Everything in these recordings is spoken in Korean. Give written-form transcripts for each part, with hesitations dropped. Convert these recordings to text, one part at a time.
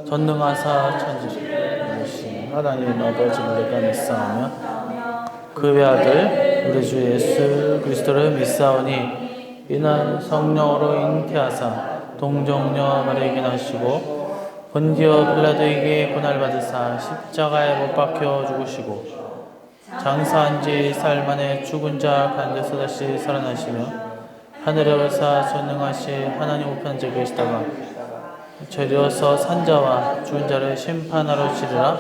전능하사 천지신 하나님 아버지를 내가 믿사오며 그 외아들 우리 주 예수 그리스도를 믿사오니 이는 성령으로 잉태하사 동정녀 마리에게 나시고 본디오 빌라도에게 고난받으사 십자가에 못 박혀 죽으시고 장사한 지 사흘 만에 죽은 자 가운데서 다시 살아나시며 하늘에 오르사 전능하신 하나님 우편에 계시다가 저리어서 산자와 죽은 자를 심판하러 오시리라.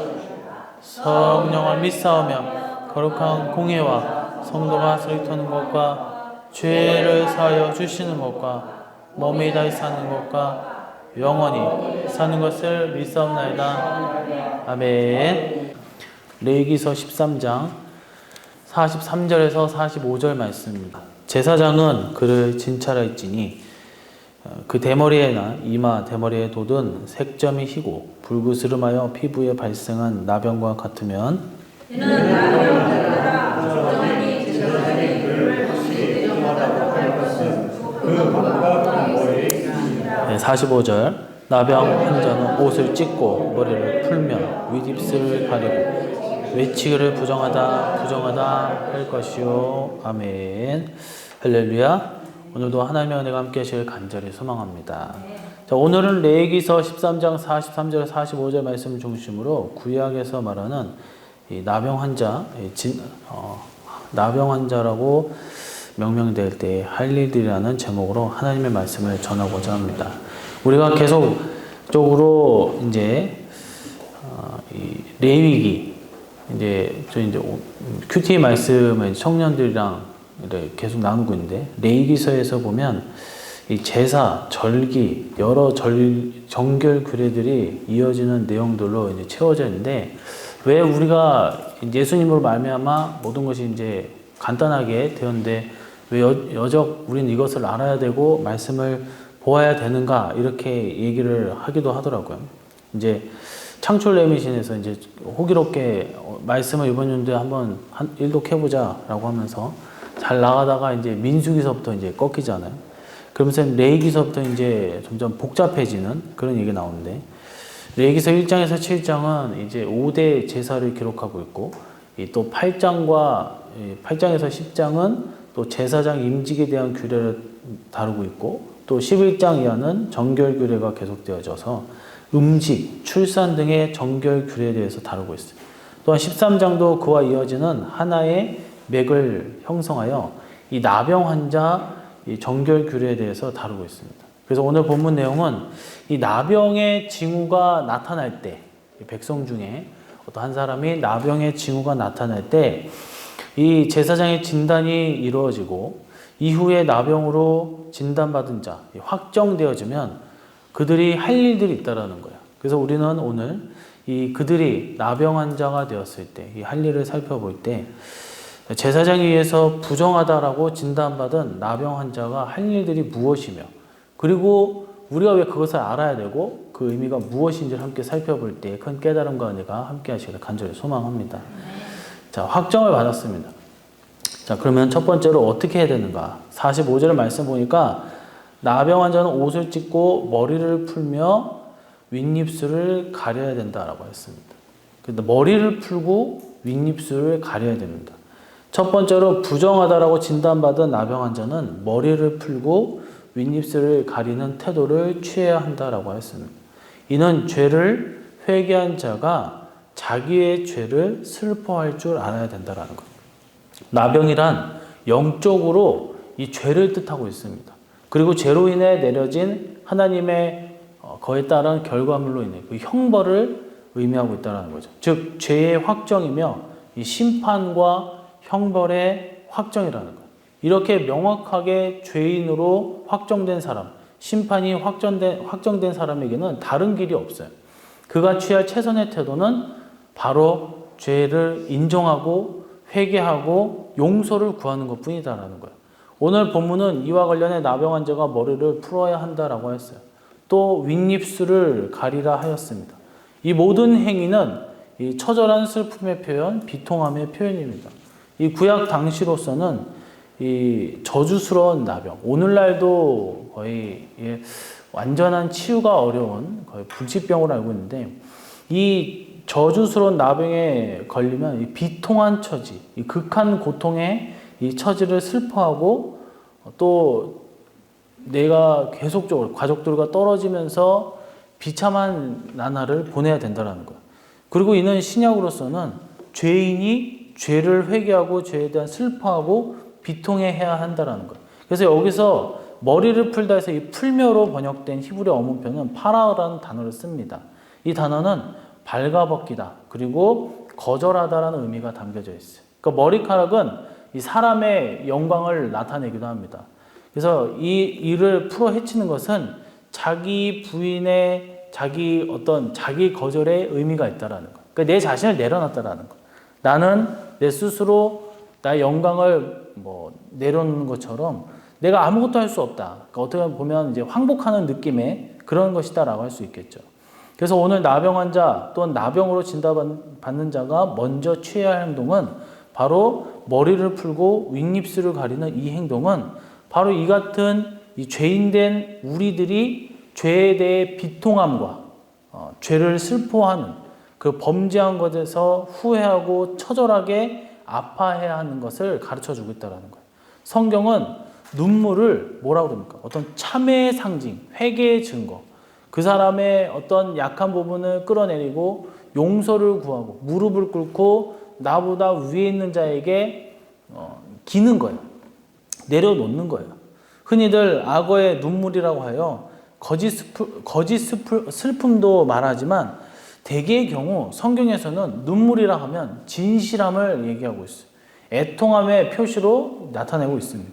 성령을 믿사오며 거룩한 공예와 성도가 소리토는 것과 죄를 사하여 주시는 것과 몸이 다시 사는 것과 영원히 사는 것을 믿사옵나이다. 아멘. 레위기서 13장 43절에서 45절 말씀입니다. 제사장은 그를 진찰할지니 그 대머리에나 이마 대머리에 돋은 색점이 희고 불구스름하여 피부에 발생한 나병과 같으면 45절 나병 환자는 옷을 찢고 머리를 풀며 윗입술을 가리고 외치기를 부정하다 부정하다 할 것이요. 아멘. 할렐루야. 오늘도 하나님의 은혜가 함께 하시길 간절히 소망합니다. 자, 오늘은 레위기서 13장 43절 45절 말씀 중심으로 구약에서 말하는 이 나병 환자, 나병 환자라고 명명될 때 할 일들이라는 제목으로 하나님의 말씀을 전하고자 합니다. 우리가 계속적으로 이제 이 레위기 저희 큐티 말씀을 청년들이랑 계속 나누고 있는데 레위기서에서 보면 이 제사, 절기, 여러 정결 규례들이 이어지는 내용들로 이제 채워져 있는데 왜 우리가 예수님으로 말미암아 모든 것이 이제 간단하게 되었는데 왜 여적 우리는 이것을 알아야 되고 말씀을 보아야 되는가 이렇게 얘기를 하기도 하더라고요. 이제 창출 레미신에서 이제 호기롭게 말씀을 이번 연도에 한번 일독해보자라고 하면서 잘 나가다가 이제 민수기서부터 이제 꺾이잖아요. 그러면서 레위기서부터 이제 점점 복잡해지는 그런 얘기 나오는데 레위기서 1장에서 7장은 이제 5대 제사를 기록하고 있고 또 8장에서 10장은 또 제사장 임직에 대한 규례를 다루고 있고 또 11장 이하는 정결 규례가 계속되어져서 음식, 출산 등의 정결 규례에 대해서 다루고 있어요. 또한 13장도 그와 이어지는 하나의 맥을 형성하여 이 나병 환자 이 정결 규례에 대해서 다루고 있습니다. 그래서 오늘 본문 내용은 이 나병의 징후가 나타날 때, 백성 중에 어떤 한 사람이 나병의 징후가 나타날 때 이 제사장의 진단이 이루어지고 이후에 나병으로 진단받은 자, 확정되어지면 그들이 할 일들이 있다라는 거예요. 그래서 우리는 오늘 이 그들이 나병 환자가 되었을 때 이 할 일을 살펴볼 때 제사장에 의해서 부정하다라고 진단받은 나병 환자가 할 일들이 무엇이며 그리고 우리가 왜 그것을 알아야 되고 그 의미가 무엇인지를 함께 살펴볼 때 큰 깨달음과 은혜가 함께 하시기를 간절히 소망합니다. 자, 확정을 받았습니다. 자, 그러면 첫 번째로 어떻게 해야 되는가? 45절 말씀 보니까 나병 환자는 옷을 찢고 머리를 풀며 윗입술을 가려야 된다라고 했습니다. 근데 머리를 풀고 윗입술을 가려야 됩니다. 첫 번째로 부정하다라고 진단받은 나병 환자는 머리를 풀고 윗입술을 가리는 태도를 취해야 한다라고 했습니다. 이는 죄를 회개한 자가 자기의 죄를 슬퍼할 줄 알아야 된다라는 것. 나병이란 영적으로 이 죄를 뜻하고 있습니다. 그리고 죄로 인해 내려진 하나님의 그에 따른 결과물로 인해 그 형벌을 의미하고 있다는 거죠. 즉 죄의 확정이며 이 심판과 형벌의 확정이라는 거예요. 이렇게 명확하게 죄인으로 확정된 사람, 심판이 확정된 사람에게는 다른 길이 없어요. 그가 취할 최선의 태도는 바로 죄를 인정하고 회개하고 용서를 구하는 것뿐이다라는 거예요. 오늘 본문은 이와 관련해 나병 환자가 머리를 풀어야 한다라고 했어요. 또 윗입술을 가리라 하였습니다. 이 모든 행위는 이 처절한 슬픔의 표현, 비통함의 표현입니다. 이 구약 당시로서는 이 저주스러운 나병, 오늘날도 거의 완전한 치유가 어려운 거의 불치병으로 알고 있는데, 이 저주스러운 나병에 걸리면 이 비통한 처지, 이 극한 고통의 이 처지를 슬퍼하고 또 내가 계속적으로 가족들과 떨어지면서 비참한 나날을 보내야 된다는 거예요. 그리고 이는 신약으로서는 죄인이 죄를 회개하고 죄에 대한 슬퍼하고 비통해야 한다는 거예요. 그래서 여기서 머리를 풀다 해서 이 풀며로 번역된 히브리 어문표는 파라라는 단어를 씁니다. 이 단어는 발가벗기다 그리고 거절하다라는 의미가 담겨져 있어요. 그러니까 머리카락은 이 사람의 영광을 나타내기도 합니다. 그래서 이 일을 풀어 헤치는 것은 자기 부인의 자기 거절의 의미가 있다라는 거. 그러니까 내 자신을 내려놨다라는 거. 나는 내 스스로 나의 영광을 내려놓는 것처럼 내가 아무것도 할 수 없다. 그러니까 어떻게 보면 이제 황복하는 느낌의 그런 것이다라고 할 수 있겠죠. 그래서 오늘 나병 환자 또는 나병으로 진단받는 자가 먼저 취해야 할 행동은 바로 머리를 풀고 윗입술을 가리는 이 행동은 바로 이 같은 이 죄인된 우리들이 죄에 대해 비통함과 죄를 슬퍼하는 그 범죄한 것에서 후회하고 처절하게 아파해야 하는 것을 가르쳐주고 있다는 거예요. 성경은 눈물을 뭐라고 그럽니까? 어떤 참회의 상징, 회개의 증거, 그 사람의 어떤 약한 부분을 끌어내리고 용서를 구하고 무릎을 꿇고 나보다 위에 있는 자에게 기는 거예요. 내려놓는 거예요. 흔히들 악어의 눈물이라고 하여 거짓 슬픔도 말하지만 대개의 경우 성경에서는 눈물이라 하면 진실함을 얘기하고 있어요. 애통함의 표시로 나타내고 있습니다.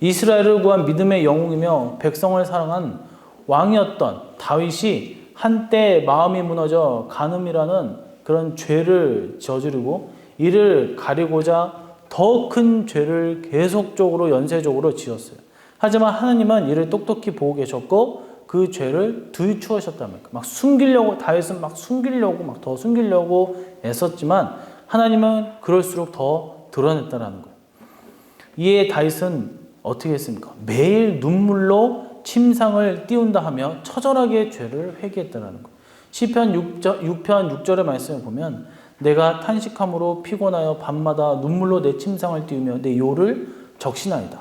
이스라엘을 구한 믿음의 영웅이며 백성을 사랑한 왕이었던 다윗이 한때 마음이 무너져 간음이라는 그런 죄를 저지르고 이를 가리고자 더 큰 죄를 계속적으로 연쇄적으로 지었어요. 하지만 하나님은 이를 똑똑히 보고 계셨고 그 죄를 들추어셨답니다. 막 숨기려고 다윗은 막 더 숨기려고 애썼지만 하나님은 그럴수록 더 드러냈다라는 거예요. 이에 다윗은 어떻게 했습니까? 매일 눈물로 침상을 띄운다 하며 처절하게 죄를 회개했다라는 거예요. 시편 6편 6절의 말씀을 보면 내가 탄식함으로 피곤하여 밤마다 눈물로 내 침상을 띄우며 내 요를 적시나이다.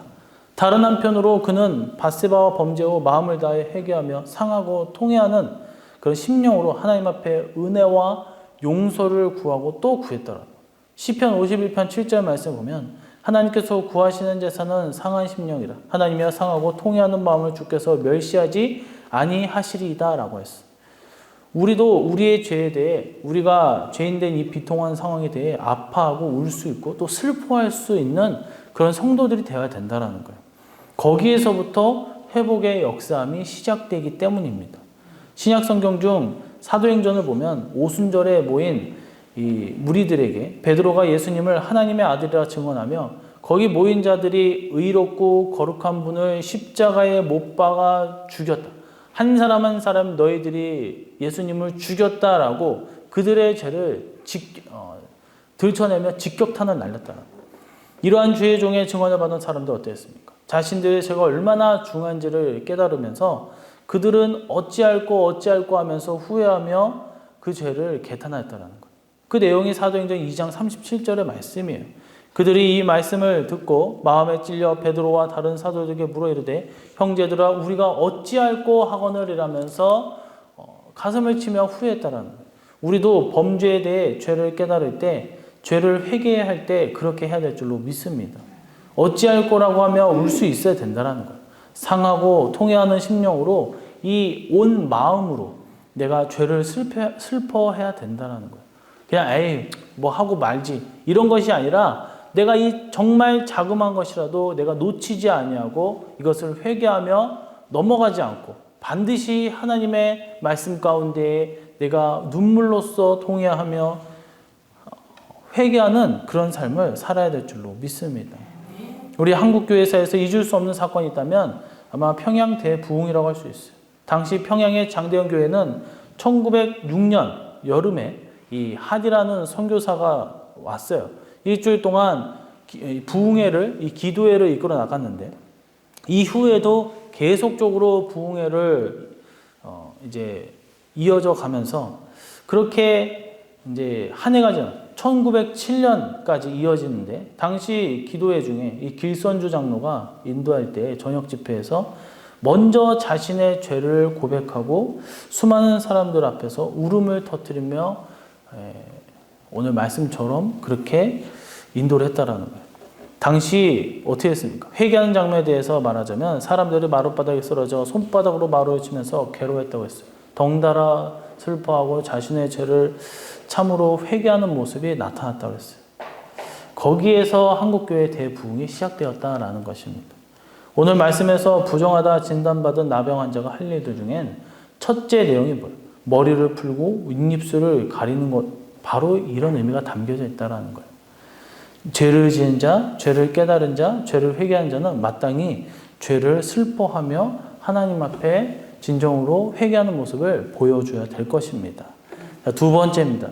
다른 한편으로 그는 밧세바와 범죄 후 마음을 다해 회개하며 상하고 통회하는 그런 심령으로 하나님 앞에 은혜와 용서를 구하고 또 구했더라. 시편 51편 7절 말씀을 보면 하나님께서 구하시는 제사는 상한 심령이라. 하나님이여 상하고 통회하는 마음을 주께서 멸시하지 아니하시리이다 라고 했어. 우리도 우리의 죄에 대해 우리가 죄인된 이 비통한 상황에 대해 아파하고 울 수 있고 또 슬퍼할 수 있는 그런 성도들이 되어야 된다는 거예요. 거기에서부터 회복의 역사함이 시작되기 때문입니다. 신약 성경 중 사도행전을 보면 오순절에 모인 이 무리들에게 베드로가 예수님을 하나님의 아들이라 증언하며 거기 모인 자들이 의롭고 거룩한 분을 십자가에 못 박아 죽였다. 한 사람 한 사람 너희들이 예수님을 죽였다라고 그들의 죄를 들춰내며 직격탄을 날렸다. 이러한 주의 종의 증언을 받은 사람들 어땠습니까? 자신들의 죄가 얼마나 중한지를 깨달으면서 그들은 어찌할꼬 하면서 후회하며 그 죄를 개탄하였다는 거예요. 그 내용이 사도행전 2장 37절의 말씀이에요. 그들이 이 말씀을 듣고 마음에 찔려 베드로와 다른 사도들에게 물어 이르되 형제들아 우리가 어찌할꼬 하거늘 이라면서 가슴을 치며 후회했다라는 거예요. 우리도 범죄에 대해 죄를 깨달을 때 죄를 회개해야 할 때 그렇게 해야 될 줄로 믿습니다. 어찌할 거라고 하며 울 수 있어야 된다는 거예요. 상하고 통회하는 심령으로 이 온 마음으로 내가 죄를 슬퍼해야 된다는 거예요. 그냥 에이 뭐 하고 말지 이런 것이 아니라 내가 이 정말 자그마한 것이라도 내가 놓치지 아니하고 이것을 회개하며 넘어가지 않고 반드시 하나님의 말씀 가운데 내가 눈물로써 통회하며 회개하는 그런 삶을 살아야 될 줄로 믿습니다. 우리 한국교회사에서 잊을 수 없는 사건이 있다면 아마 평양 대부흥이라고 할 수 있어요. 당시 평양의 장대현 교회는 1906년 여름에 이 하디라는 선교사가 왔어요. 일주일 동안 부흥회를, 이 기도회를 이끌어 나갔는데 이후에도 계속적으로 부흥회를 이제 이어져 가면서 그렇게 이제 한 해가 지나 1907년까지 이어지는데, 당시 기도회 중에 이 길선주 장로가 인도할 때 저녁 집회에서 먼저 자신의 죄를 고백하고 수많은 사람들 앞에서 울음을 터뜨리며 오늘 말씀처럼 그렇게 인도를 했다라는 거예요. 당시 어떻게 했습니까? 회개하는 장면에 대해서 말하자면 사람들이 마룻바닥에 쓰러져 손바닥으로 마루를 치면서 괴로워했다고 했어요. 덩달아 슬퍼하고 자신의 죄를 참으로 회개하는 모습이 나타났다고 했어요. 거기에서 한국교회의 대부흥이 시작되었다라는 것입니다. 오늘 말씀에서 부정하다 진단받은 나병 환자가 할 일들 중엔 첫째 내용이 뭐예요? 머리를 풀고 윗입술을 가리는 것, 바로 이런 의미가 담겨져 있다는 거예요. 죄를 지은 자, 죄를 깨달은 자, 죄를 회개한 자는 마땅히 죄를 슬퍼하며 하나님 앞에 진정으로 회개하는 모습을 보여줘야 될 것입니다. 두 번째입니다.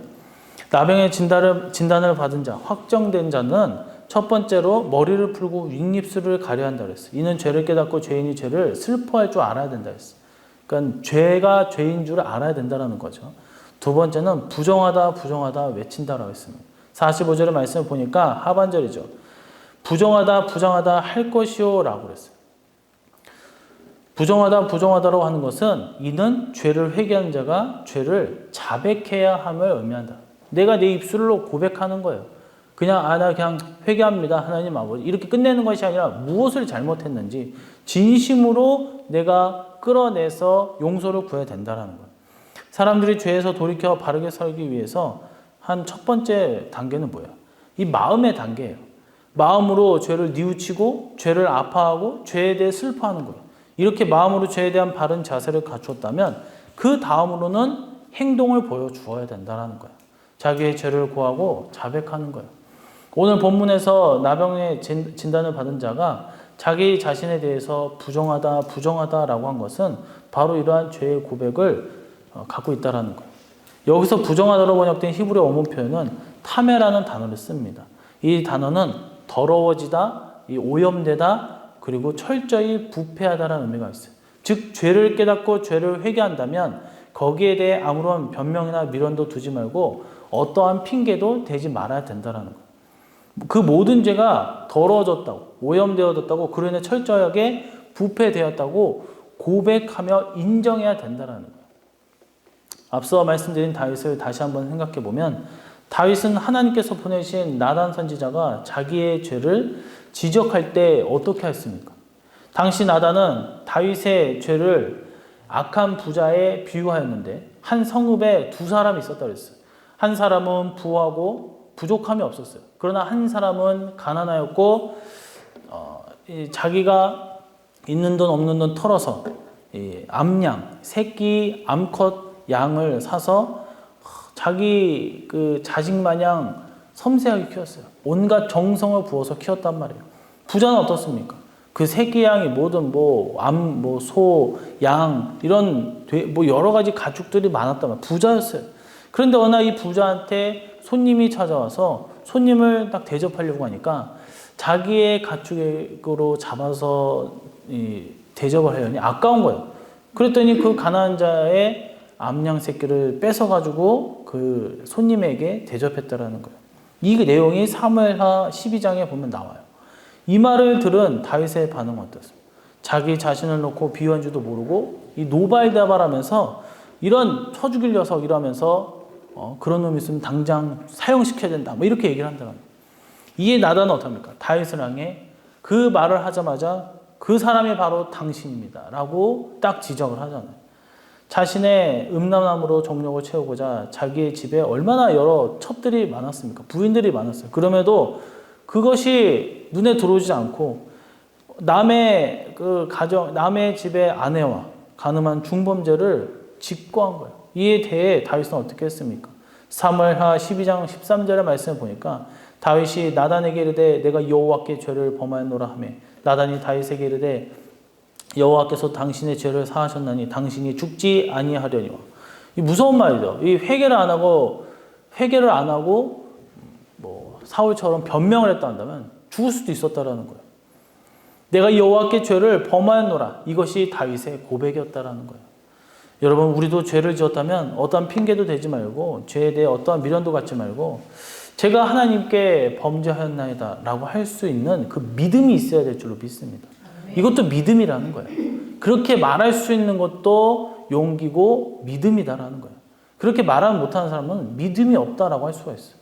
나병의 진단을 받은 자, 확정된 자는 첫 번째로 머리를 풀고 윗입술을 가려야 한다고 했어요. 이는 죄를 깨닫고 죄인이 죄를 슬퍼할 줄 알아야 된다 했어요. 그러니까 죄가 죄인 줄 알아야 된다는 거죠. 두 번째는 부정하다 외친다라고 했습니다. 45절의 말씀을 보니까 하반절이죠. 부정하다 할 것이요 라고 그랬어요. 부정하다라고 하는 것은 이는 죄를 회개한 자가 죄를 자백해야 함을 의미한다. 내가 내 입술로 고백하는 거예요. 나 그냥 회개합니다. 하나님 아버지. 이렇게 끝내는 것이 아니라 무엇을 잘못했는지 진심으로 내가 끌어내서 용서를 구해야 된다는 거예요. 사람들이 죄에서 돌이켜 바르게 살기 위해서 한 첫 번째 단계는 뭐예요? 이 마음의 단계예요. 마음으로 죄를 뉘우치고 죄를 아파하고 죄에 대해 슬퍼하는 거예요. 이렇게 마음으로 죄에 대한 바른 자세를 갖추었다면 그 다음으로는 행동을 보여주어야 된다는 거예요. 자기의 죄를 고하고 자백하는 거예요. 오늘 본문에서 나병의 진단을 받은 자가 자기 자신에 대해서 부정하다라고 한 것은 바로 이러한 죄의 고백을 갖고 있다는 거예요. 여기서 부정하다로 번역된 히브리어 원문 표현은 타메라는 단어를 씁니다. 이 단어는 더러워지다, 오염되다, 그리고 철저히 부패하다라는 의미가 있어요. 즉 죄를 깨닫고 죄를 회개한다면 거기에 대해 아무런 변명이나 미련도 두지 말고 어떠한 핑계도 대지 말아야 된다는 거예요. 그 모든 죄가 더러워졌다고, 오염되어졌다고, 그로 인해 철저하게 부패되었다고 고백하며 인정해야 된다는 거예요. 앞서 말씀드린 다윗을 다시 한번 생각해 보면 다윗은 하나님께서 보내신 나단 선지자가 자기의 죄를 지적할 때 어떻게 했습니까? 당시 나단은 다윗의 죄를 악한 부자에 비유하였는데 한 성읍에 두 사람이 있었다고 했어요. 한 사람은 부하고 부족함이 없었어요. 그러나 한 사람은 가난하였고 자기가 있는 돈 없는 돈 털어서 암양, 새끼 암컷 양을 사서 자기 그 자식 마냥 섬세하게 키웠어요. 온갖 정성을 부어서 키웠단 말이에요. 부자는 어떻습니까? 그 새끼 양이 뭐든 소, 양 이런 여러 가지 가축들이 많았단 말이에요. 부자였어요. 그런데 어느 날 이 부자한테 손님이 찾아와서 손님을 딱 대접하려고 하니까 자기의 가축으로 잡아서 대접을 하려니 아까운 거예요. 그랬더니 그 가난한 자의 암양 새끼를 뺏어가지고 그 손님에게 대접했다라는 거예요. 이 내용이 사무엘하 12장에 보면 나와요. 이 말을 들은 다윗의 반응은 어떻습니까? 자기 자신을 놓고 비유한 줄도 모르고 이 노발대발하면서 이런 쳐 죽일 녀석 이러면서 그런 놈이 있으면 당장 사형시켜야 된다. 이렇게 얘기를 한다는 거예요. 이에 나단은 어떻습니까? 다윗을 향해 그 말을 하자마자 그 사람이 바로 당신입니다. 라고 딱 지적을 하잖아요. 자신의 음란함으로 정욕을 채우고자 자기의 집에 얼마나 여러 첩들이 많았습니까? 부인들이 많았어요. 그럼에도 그것이 눈에 들어오지 않고 남의 집의 아내와 가늠한 중범죄를 직거한 거예요. 이에 대해 다윗은 어떻게 했습니까? 사무엘하 12장 13절의 말씀을 보니까 다윗이 나단에게 이르되 내가 여호와께 죄를 범하였노라 하며 나단이 다윗에게 이르되 여호와께서 당신의 죄를 사하셨나니 당신이 죽지 아니하려니와. 이 무서운 말이죠. 이 회개를 안 하고 사울처럼 변명을 했다 한다면 죽을 수도 있었다라는 거예요. 내가 여호와께 죄를 범하였노라. 이것이 다윗의 고백이었다라는 거예요. 여러분, 우리도 죄를 지었다면 어떠한 핑계도 대지 말고 죄에 대해 어떠한 미련도 갖지 말고 제가 하나님께 범죄하였나이다 라고 할 수 있는 그 믿음이 있어야 될 줄로 믿습니다. 이것도 믿음이라는 거예요. 그렇게 말할 수 있는 것도 용기고 믿음이다라는 거예요. 그렇게 말하지 못하는 사람은 믿음이 없다라고 할 수가 있어요.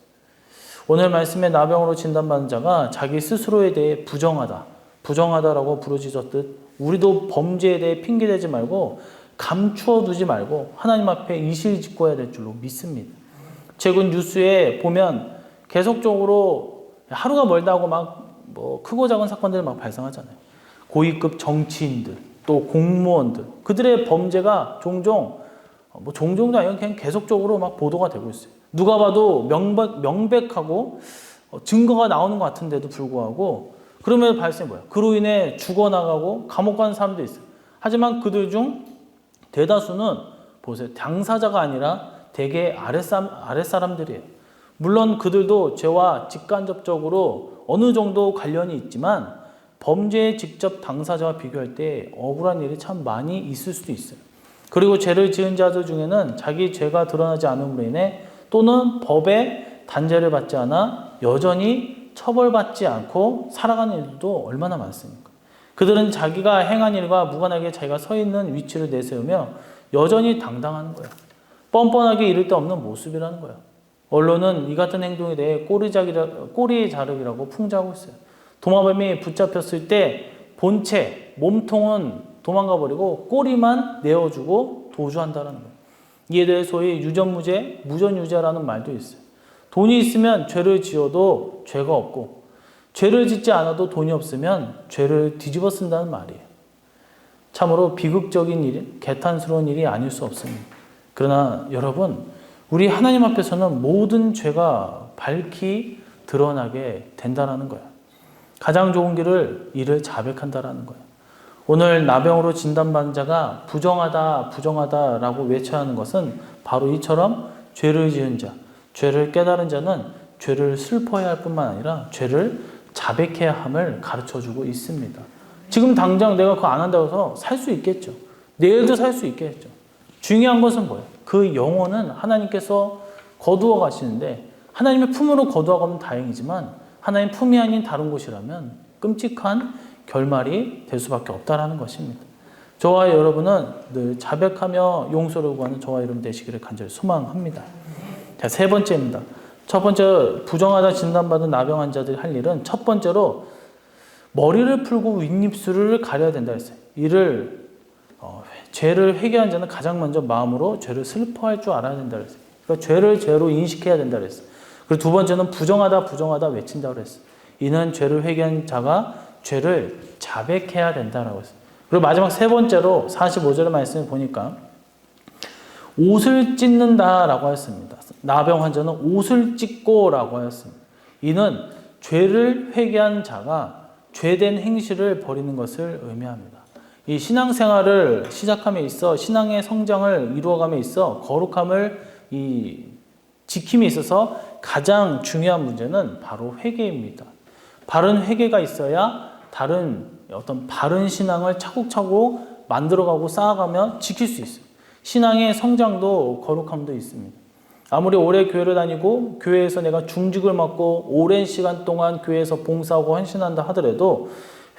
오늘 말씀에 나병으로 진단받은 자가 자기 스스로에 대해 부정하다라고 부르짖었듯 우리도 범죄에 대해 핑계대지 말고 감추어 두지 말고 하나님 앞에 이실직고해야 될 줄로 믿습니다. 최근 뉴스에 보면 계속적으로 하루가 멀다 하고 막 뭐 크고 작은 사건들이 막 발생하잖아요. 고위급 정치인들, 또 공무원들, 그들의 범죄가 종종도 아니고 그냥 계속적으로 막 보도가 되고 있어요. 누가 봐도 명백하고 증거가 나오는 것 같은데도 불구하고 그러면 발생이 뭐예요? 그로 인해 죽어나가고 감옥 가는 사람도 있어요. 하지만 그들 중 대다수는 보세요. 당사자가 아니라 대개 아랫사람들이에요. 물론 그들도 죄와 직간접적으로 어느 정도 관련이 있지만 범죄의 직접 당사자와 비교할 때 억울한 일이 참 많이 있을 수도 있어요. 그리고 죄를 지은 자들 중에는 자기 죄가 드러나지 않음으로 인해 또는 법의 단죄를 받지 않아 여전히 처벌받지 않고 살아가는 일도 얼마나 많습니까? 그들은 자기가 행한 일과 무관하게 자기가 서 있는 위치를 내세우며 여전히 당당하는 거예요. 뻔뻔하게 이를 데 없는 모습이라는 거예요. 언론은 이 같은 행동에 대해 꼬리 자르기라고 풍자하고 있어요. 도마뱀이 붙잡혔을 때 본체, 몸통은 도망가 버리고 꼬리만 내어주고 도주한다는 거예요. 이에 대해 소위 유전무죄, 무전유죄라는 말도 있어요. 돈이 있으면 죄를 지어도 죄가 없고 죄를 짓지 않아도 돈이 없으면 죄를 뒤집어 쓴다는 말이에요. 참으로 비극적인 일, 개탄스러운 일이 아닐 수 없습니다. 그러나 여러분, 우리 하나님 앞에서는 모든 죄가 밝히 드러나게 된다는 거예요. 가장 좋은 길을 이를 자백한다라는 거예요. 오늘 나병으로 진단받은 자가 부정하다라고 외쳐야 하는 것은 바로 이처럼 죄를 지은 자, 죄를 깨달은 자는 죄를 슬퍼해야 할 뿐만 아니라 죄를 자백해야 함을 가르쳐주고 있습니다. 지금 당장 내가 그거 안 한다고 해서 살 수 있겠죠. 내일도 살 수 있겠죠. 중요한 것은 뭐예요? 그 영혼은 하나님께서 거두어 가시는데 하나님의 품으로 거두어 가면 다행이지만 하나님 품이 아닌 다른 곳이라면 끔찍한 결말이 될 수밖에 없다라는 것입니다. 저와 여러분은 늘 자백하며 용서를 구하는 저와 여러분 되시기를 간절히 소망합니다. 자, 세 번째입니다. 첫 번째, 부정하다 진단받은 나병 환자들이 할 일은 첫 번째로 머리를 풀고 윗입술을 가려야 된다 했어요. 죄를 회개한 자는 가장 먼저 마음으로 죄를 슬퍼할 줄 알아야 된다 그랬어요. 그러니까 죄를 죄로 인식해야 된다 그랬어요. 그리고 두 번째는 부정하다 외친다고 그랬어요. 이는 죄를 회개한 자가 죄를 자백해야 된다라고 했어요. 그리고 마지막 세 번째로 45절의 말씀을 보니까 옷을 찢는다라고 했습니다. 나병 환자는 옷을 찢고라고 하였습니다. 이는 죄를 회개한 자가 죄된 행실을 버리는 것을 의미합니다. 이 신앙생활을 시작함에 있어 신앙의 성장을 이루어감에 있어 거룩함을 지킴에 있어서 가장 중요한 문제는 바로 회개입니다. 바른 회개가 있어야 어떤 바른 신앙을 차곡차곡 만들어가고 쌓아가며 지킬 수 있어요. 신앙의 성장도 거룩함도 있습니다. 아무리 오래 교회를 다니고 교회에서 내가 중직을 맡고 오랜 시간 동안 교회에서 봉사하고 헌신한다 하더라도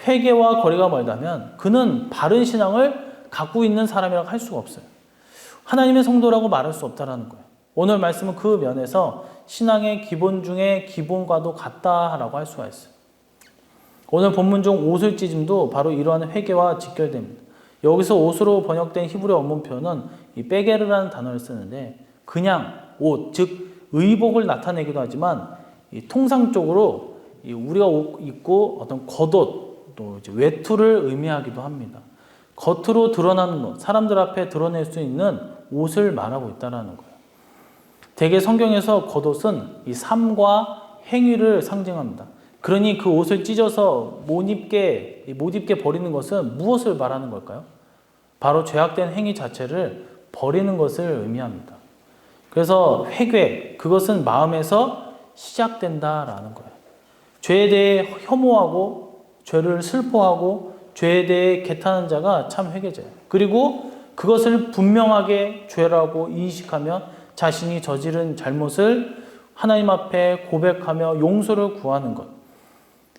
회개와 거리가 멀다면 그는 바른 신앙을 갖고 있는 사람이라고 할 수가 없어요. 하나님의 성도라고 말할 수 없다는 거예요. 오늘 말씀은 그 면에서 신앙의 기본 중에 기본과도 같다라고 할 수가 있어요. 오늘 본문 중 옷을 찢음도 바로 이러한 회개와 직결됩니다. 여기서 옷으로 번역된 히브리 원문 표현은 이 베게르라는 단어를 쓰는데 그냥 옷, 즉 의복을 나타내기도 하지만 통상적으로 우리가 입고 어떤 겉옷, 또 이제 외투를 의미하기도 합니다. 겉으로 드러나는 옷, 사람들 앞에 드러낼 수 있는 옷을 말하고 있다는 거예요. 대개 성경에서 겉옷은 이 삶과 행위를 상징합니다. 그러니 그 옷을 찢어서 못 입게 버리는 것은 무엇을 말하는 걸까요? 바로 죄악된 행위 자체를 버리는 것을 의미합니다. 그래서 회개, 그것은 마음에서 시작된다라는 거예요. 죄에 대해 혐오하고 죄를 슬퍼하고 죄에 대해 개탄하는 자가 참 회개자예요. 그리고 그것을 분명하게 죄라고 인식하며 자신이 저지른 잘못을 하나님 앞에 고백하며 용서를 구하는 것.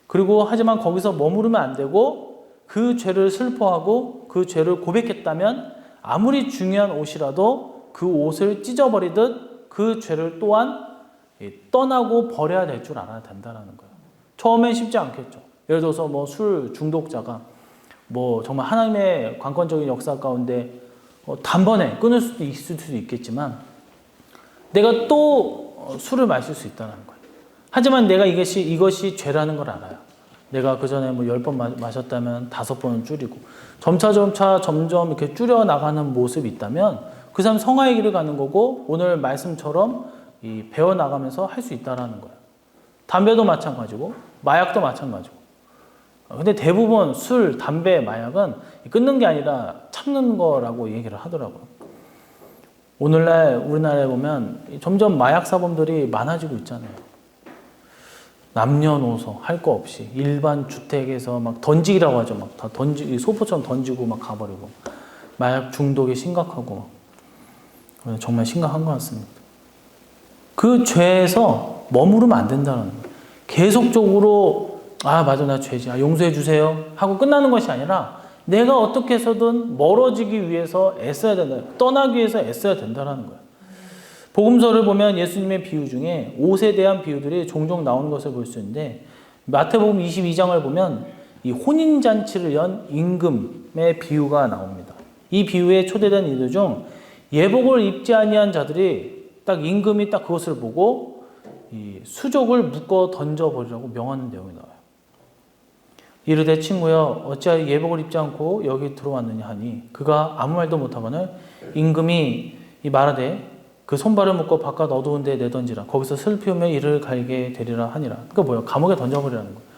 그리고 하지만 거기서 머무르면 안 되고 그 죄를 슬퍼하고 그 죄를 고백했다면 아무리 중요한 옷이라도 그 옷을 찢어버리듯 그 죄를 또한 떠나고 버려야 될 줄 알아야 된다는 거예요. 처음엔 쉽지 않겠죠. 예를 들어서 뭐 술 중독자가 뭐 정말 하나님의 관건적인 역사 가운데 단번에 끊을 수도 있을 수도 있겠지만 내가 또 술을 마실 수 있다는 거예요. 하지만 내가 이것이 죄라는 걸 알아요. 내가 그 전에 뭐 10번 마셨다면 5번은 줄이고 점점 이렇게 줄여 나가는 모습이 있다면 그 사람 성화의 길을 가는 거고 오늘 말씀처럼 배워 나가면서 할 수 있다라는 거예요. 담배도 마찬가지고 마약도 마찬가지고. 근데 대부분 술, 담배, 마약은 끊는 게 아니라 참는 거라고 얘기를 하더라고요. 오늘날 우리나라에 보면 점점 마약 사범들이 많아지고 있잖아요. 남녀노소 할 거 없이 일반 주택에서 막 던지기라고 하죠. 막 다 소포처럼 던지고 막 가버리고 마약 중독이 심각하고 정말 심각한 것 같습니다. 그 죄에서 머무르면 안 된다는 거예요. 계속적으로 맞아 나 죄지 용서해 주세요 하고 끝나는 것이 아니라 내가 어떻게 해서든 멀어지기 위해서 애써야 된다. 떠나기 위해서 애써야 된다는 거예요. 복음서를 보면 예수님의 비유 중에 옷에 대한 비유들이 종종 나오는 것을 볼 수 있는데 마태복음 22장을 보면 이 혼인잔치를 연 임금의 비유가 나옵니다. 이 비유에 초대된 이들 중 예복을 입지 아니한 자들이 딱 임금이 딱 그것을 보고 이 수족을 묶어 던져버리라고 명하는 내용이 나와요. 이르되 친구여 어찌하여 예복을 입지 않고 여기 들어왔느냐 하니 그가 아무 말도 못하거늘 임금이 말하되 그 손발을 묶어 바깥 어두운 데에 내던지라 거기서 슬피우며 이를 갈게 되리라 하니라. 그러니까 뭐예요? 감옥에 던져버리라는 거예요.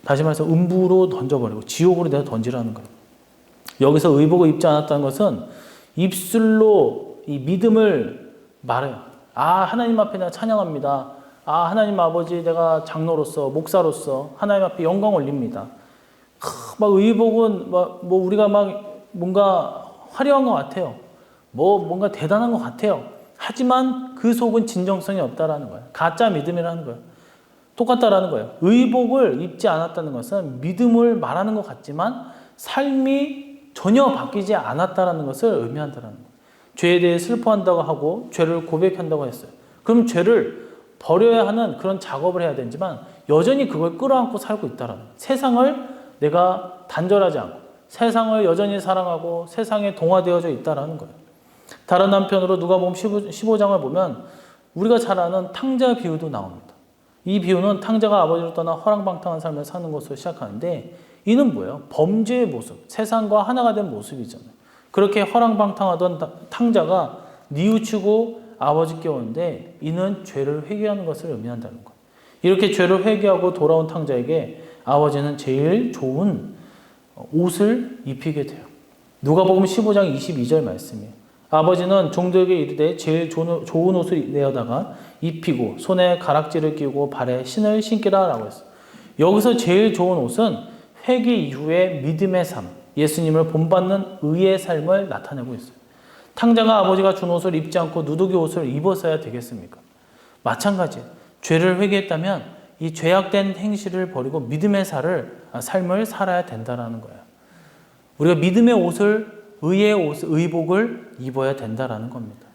다시 말해서 음부로 던져버리고 지옥으로 내가 던지라는 거예요. 여기서 의복을 입지 않았다는 것은 입술로 이 믿음을 말해요. 하나님 앞에 내가 찬양합니다. 하나님 아버지 내가 장로로서 목사로서 하나님 앞에 영광 올립니다. 막 의복은 뭐 우리가 막 뭔가 화려한 것 같아요. 뭔가 대단한 것 같아요. 하지만 그 속은 진정성이 없다라는 거예요. 가짜 믿음이라는 거예요. 똑같다라는 거예요. 의복을 입지 않았다는 것은 믿음을 말하는 것 같지만 삶이 전혀 바뀌지 않았다라는 것을 의미한다라는 거예요. 죄에 대해 슬퍼한다고 하고 죄를 고백한다고 했어요. 그럼 죄를 버려야 하는 그런 작업을 해야 되지만 여전히 그걸 끌어안고 살고 있다라는 거예요. 세상을 내가 단절하지 않고 세상을 여전히 사랑하고 세상에 동화되어져 있다라는 거예요. 다른 한편으로 누가복음 15장을 보면 우리가 잘 아는 탕자 비유도 나옵니다. 이 비유는 탕자가 아버지를 떠나 허랑방탕한 삶을 사는 것으로 시작하는데 이는 뭐예요? 범죄의 모습, 세상과 하나가 된 모습이잖아요. 그렇게 허랑방탕하던 탕자가 뉘우치고 아버지께 오는데 이는 죄를 회개하는 것을 의미한다는 거예요. 이렇게 죄를 회개하고 돌아온 탕자에게 아버지는 제일 좋은 옷을 입히게 돼요. 누가복음 15장 22절 말씀이에요. 아버지는 종들에게 이르되 제일 좋은 옷을 내어다가 입히고 손에 가락지를 끼고 발에 신을 신기라 라고 했어요. 여기서 제일 좋은 옷은 회개 이후의 믿음의 삶, 예수님을 본받는 의의 삶을 나타내고 있어요. 탕자가 아버지가 준 옷을 입지 않고 누더기 옷을 입었어야 되겠습니까? 마찬가지예요. 죄를 회개했다면 이 죄악된 행실을 버리고 믿음의 삶을 살아야 된다는 거예요. 우리가 믿음의 옷을 의의 옷, 의복을 입어야 된다라는 겁니다.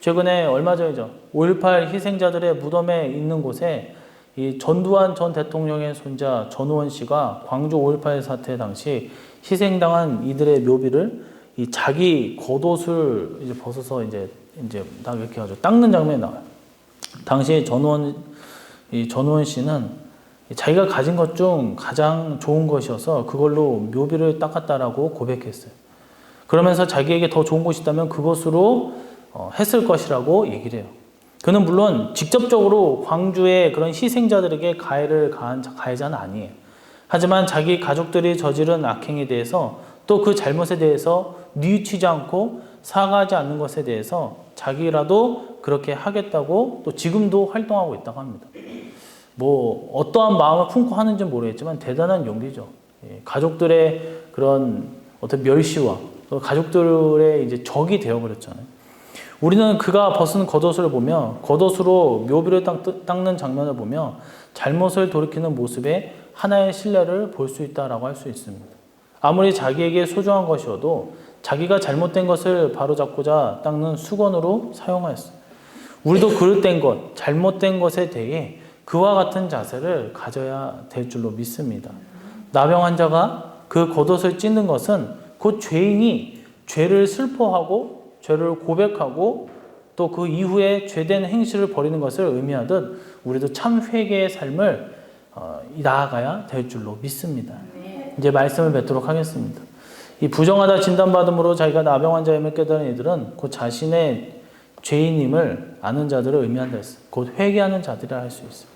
최근에 얼마 전이죠. 5.18 희생자들의 무덤에 있는 곳에 이 전두환 전 대통령의 손자 전우원 씨가 광주 5.18 사태 당시 희생당한 이들의 묘비를 이 자기 겉옷을 이제 벗어서 이제 딱 이렇게 해가지고 닦는 장면이 나와요. 당시 전우원 씨는 자기가 가진 것 중 가장 좋은 것이어서 그걸로 묘비를 닦았다라고 고백했어요. 그러면서 자기에게 더 좋은 곳이 있다면 그것으로 했을 것이라고 얘기를 해요. 그는 물론 직접적으로 광주의 그런 희생자들에게 가해를 가한 가해자는 아니에요. 하지만 자기 가족들이 저지른 악행에 대해서 또 그 잘못에 대해서 뉘우치지 않고 사과하지 않는 것에 대해서 자기라도 그렇게 하겠다고 또 지금도 활동하고 있다고 합니다. 뭐 어떠한 마음을 품고 하는지는 모르겠지만 대단한 용기죠. 가족들의 그런 어떤 멸시와 가족들의 이제 적이 되어버렸잖아요. 우리는 그가 벗은 겉옷을 보며 겉옷으로 묘비를 닦는 장면을 보며 잘못을 돌이키는 모습에 하나의 신뢰를 볼 수 있다라고 할 수 있습니다. 아무리 자기에게 소중한 것이어도 자기가 잘못된 것을 바로잡고자 닦는 수건으로 사용하였어요. 우리도 그릇된 것, 잘못된 것에 대해 그와 같은 자세를 가져야 될 줄로 믿습니다. 나병 환자가 그 겉옷을 찢는 것은 곧 죄인이 죄를 슬퍼하고 죄를 고백하고 또 그 이후에 죄된 행실을 버리는 것을 의미하듯 우리도 참 회개의 삶을 나아가야 될 줄로 믿습니다. 이제 말씀을 맺도록 하겠습니다. 이 부정하다 진단받음으로 자기가 나병 환자임을 깨달은 이들은 곧 자신의 죄인임을 아는 자들을 의미한다 했어요. 곧 회개하는 자들이라 할 수 있어요.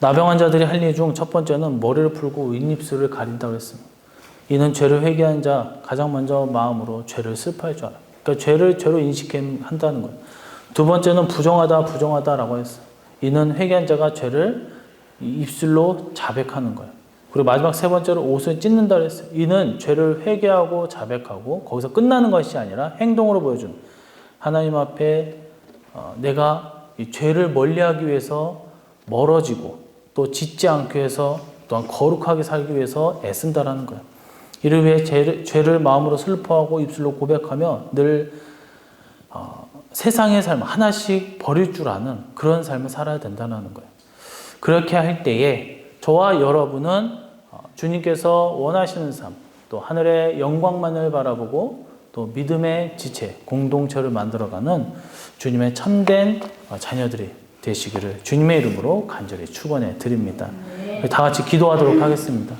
나병 환자들이 할 일 중 첫 번째는 머리를 풀고 윗입술을 가린다고 했습니다. 이는 죄를 회개한 자 가장 먼저 마음으로 죄를 슬퍼할 줄 알아요. 그러니까 죄를 죄로 인식한다는 거예요. 두 번째는 부정하다라고 했어요. 이는 회개한 자가 죄를 입술로 자백하는 거예요. 그리고 마지막 세 번째로 옷을 찢는다고 했어요. 이는 죄를 회개하고 자백하고 거기서 끝나는 것이 아니라 행동으로 보여주는 하나님 앞에 내가 이 죄를 멀리하기 위해서 멀어지고 또 짓지 않기 위해서 또한 거룩하게 살기 위해서 애쓴다라는 거예요. 이를 위해 죄를 마음으로 슬퍼하고 입술로 고백하며 늘 세상의 삶 하나씩 버릴 줄 아는 그런 삶을 살아야 된다는 거예요. 그렇게 할 때에 저와 여러분은 주님께서 원하시는 삶, 또 하늘의 영광만을 바라보고 또 믿음의 지체, 공동체를 만들어가는 주님의 참된 자녀들이 되시기를 주님의 이름으로 간절히 축원해 드립니다. 다 같이 기도하도록 하겠습니다.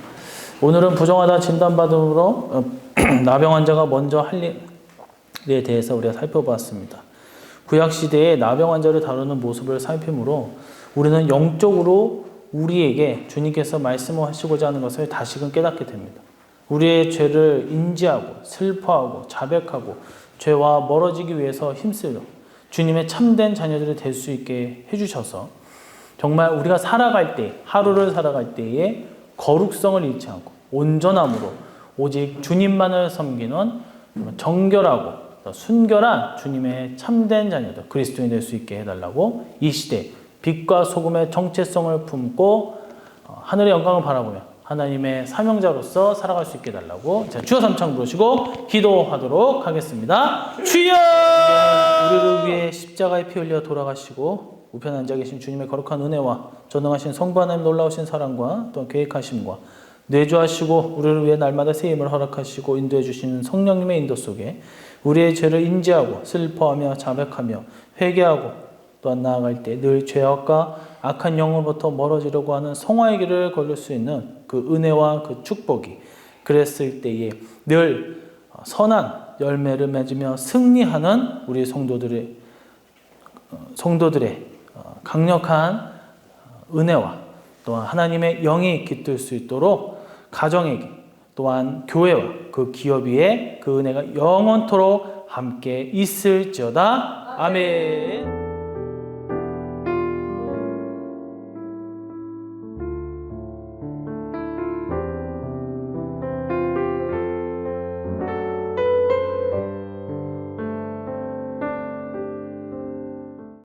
오늘은 부정하다 진단받음으로 나병 환자가 먼저 할 일에 대해서 우리가 살펴봤습니다. 구약시대에 나병 환자를 다루는 모습을 살피므로 우리는 영적으로 우리에게 주님께서 말씀하시고자 하는 것을 다시금 깨닫게 됩니다. 우리의 죄를 인지하고 슬퍼하고 자백하고 죄와 멀어지기 위해서 힘쓰려 주님의 참된 자녀들이 될 수 있게 해주셔서 정말 우리가 살아갈 때, 하루를 살아갈 때에 거룩성을 잃지 않고 온전함으로 오직 주님만을 섬기는 정결하고 순결한 주님의 참된 자녀들, 그리스도인이 될 수 있게 해달라고 이 시대 빛과 소금의 정체성을 품고 하늘의 영광을 바라보며 하나님의 사명자로서 살아갈 수 있게 해달라고 주여 삼창 부르시고 기도하도록 하겠습니다. 주여! 우리를 위해 십자가에 피 흘려 돌아가시고 우편에 앉아 계신 주님의 거룩한 은혜와 전능하신 성부 하나님 놀라우신 사랑과 또 계획하심과 내주하시고 우리를 위해 날마다 새 힘을 허락하시고 인도해 주시는 성령님의 인도 속에 우리의 죄를 인지하고 슬퍼하며 자백하며 회개하고 또한 나아갈 때 늘 죄악과 악한 영으로부터 멀어지려고 하는 성화의 길을 걸을 수 있는 그 은혜와 그 축복이 그랬을 때에 늘 선한 열매를 맺으며 승리하는 우리 성도들의 강력한 은혜와 또한 하나님의 영이 깃들 수 있도록 가정에게 또한 교회와 그 기업 위에 그 은혜가 영원토록 함께 있을지어다. 아멘.